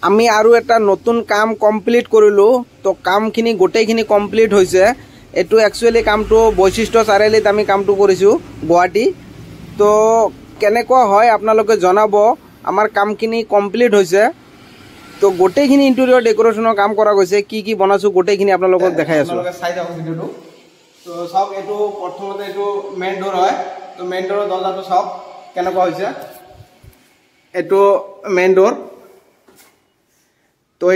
আমি আৰু এটা নতুন কাম কমপ্লিট কৰিলো তো কামখিনি গোটেইখিনি কমপ্লিট হৈছে এটো একচুয়ালি কামটো বৈশিষ্ট্য চাৰিআলিত আমি কামটো কৰিছো গুৱাহাটী তো কেনেকুৱা হয় আপোনালোকে জনাব আমাৰ কামখিনি কমপ্লিট হৈছে তো গোটেইখিনি ইন্টেৰিয়ৰ ডেকোৰেশনৰ কাম কৰা গৈছে কি বনাছো গোটেইখিনি আপোনালোকক দেখাই আছো আপোনালোকে চাই যাওক ভিডিওটো তো সব এটো প্ৰথমতে এটো মেইন ডোৰ হয় তো মেইন ডোৰৰ দৰজাটো সব কেনেকুৱা হৈছে এটো মেইন ডোৰ তো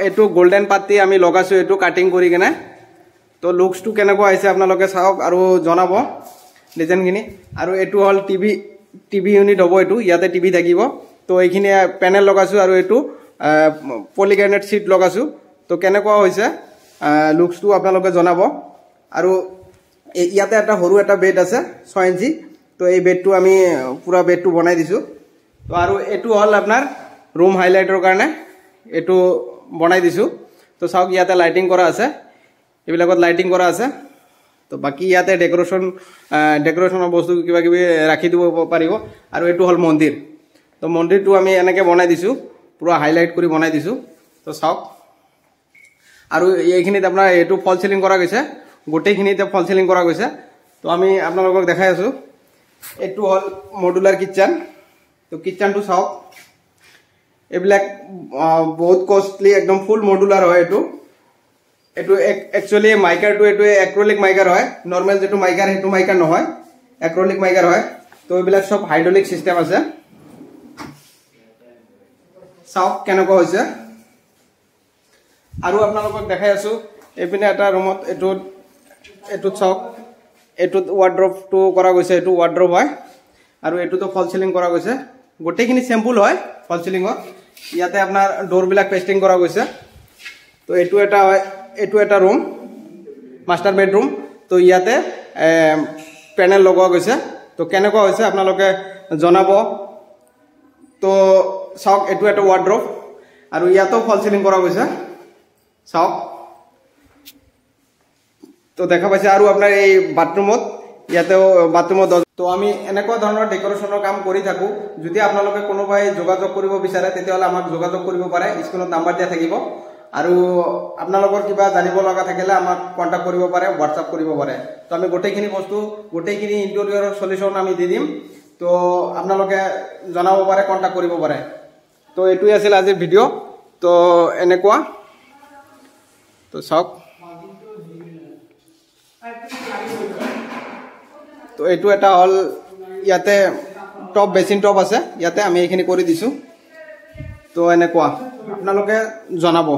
এটো গোল্ডেন পাতি আমি লগাছো এটো কাটিং কৰি কেনে তো লুকসটো কেনেকুৱা আছে আপোনালোকে চাওক আৰু জনাব ডিজাইনখিনি আৰু এটো হল টিভি ইউনিট হ'ব এটো ইয়াতে টিভি থাকিব তো এইখিনি প্যানেল লগাছো আৰু এটো পলিকাৰ্বনেট শীট লগাছো তো কেনেকুৱা হৈছে লুকসটো আপোনালোকে জনাব আৰু ইয়াতে এটা সৰু এটা বেড আছে 6 ইঞ্চি তো এই বেডটো আমি পুৰা বেডটো বনাই দিছো তো আৰু এটো হল আপোনাৰ ৰুম হাইলাইটৰ কাৰণে এটো বনাই দিছো তো চাওক ইয়াতে লাইটিং কৰা আছে এবিলাকত লাইটিং কৰা আছে তো বাকি ইয়াতে ডেকোৰেশনৰ বস্তু কিবা কিবি ৰাখি দিব পাৰিব আৰু এটো হল মন্দিৰ তো মন্দিৰটো আমি এনেকে বনাই দিছো পুৰা হাইলাইট কৰি বনাই দিছো তো চাওক আৰু এইখিনিত আপোনাৰ এটো ফল সিলিং কৰা গৈছে গোটেইখিনিতে ফল সিলিং কৰা গৈছে তো আমি আপোনালোকক দেখাই আছো এটো হল মডুলাৰ কিচেন তো কিচেনটো চাওক এবিলাক বহুত কষ্টলি একদম ফুল মডুলাৰ হয় এটো একচুয়ালি মাইকাৰটো এটো এক্ৰিলিক মাইকাৰ হয় নৰমাল যেটো মাইকাৰ হেতু মাইকাৰ নহয় এক্ৰিলিক মাইকাৰ হয় তো এবিলাক সব হাইড্ৰোলিক সিস্টেম আছে চাওক কেনেকুৱা হৈছে আৰু আপোনালোকক দেখাই আছো এপিনে এটা ৰুমত এটো চাওক এটো ওয়াৰ্ড্ৰপটো কৰা গৈছে এটো ওয়াৰ্ড্ৰপ হয় আৰু এটোটো ফল সিলিং কৰা গৈছে গোটেইখিনি সিম্পল হয় ফল সিলিংৰ ইয়াতে আপোনাৰ ডোৰ বিলাক পেস্টিং কৰা গৈছে তো এটো এটা ৰুম মাস্টাৰ বেডৰুম তো ইয়াতে প্যানেল লগোৱা গৈছে তো কেনেকুৱা হৈছে আপোনালোকে জনাব তো চাওক এটো এটা ওয়াৰ্ড্ৰপ আৰু ইয়াতো ফল সিলিং কৰা গৈছে চাওক তো দেখা পাইছে আৰু আপোনাৰ এই বাথৰুমত ইয়াতেও বাথৰুমত তো আমি এনেকুৱা ধৰণৰ ডেকোৰেশনৰ কাম কৰি থাকো যদি আপোনালোকে কোনোবাই যোগাযোগ কৰিব বিচাৰে তেতিয়াহলে আমাক যোগাযোগ কৰিব পাৰে স্ক্ৰিনত নাম্বাৰ দিয়া থাকিব আৰু আপোনালোকৰ কিবা জানিব লগা থাকিলে আমাক কন্টাক্ট কৰিব পাৰে WhatsApp কৰিব পাৰে তো আমি গোটেইখিনি বস্তু গোটেইখিনি ইন্টেৰিয়ৰৰ সলিউশন আমি দি দিম তো আপোনালোকে জনাব পাৰে কন্টাক্ট কৰিব পাৰে তো এটোই আছিল আজিৰ ভিডিও তো এনেকুৱা তো চাওক তো এটো এটা হল ইয়াতে টপ বেসিন টপ আছে ইয়াতে আমি এইখিনি কৰি দিছো তো এনেকুৱা আপোনালোকে জনাব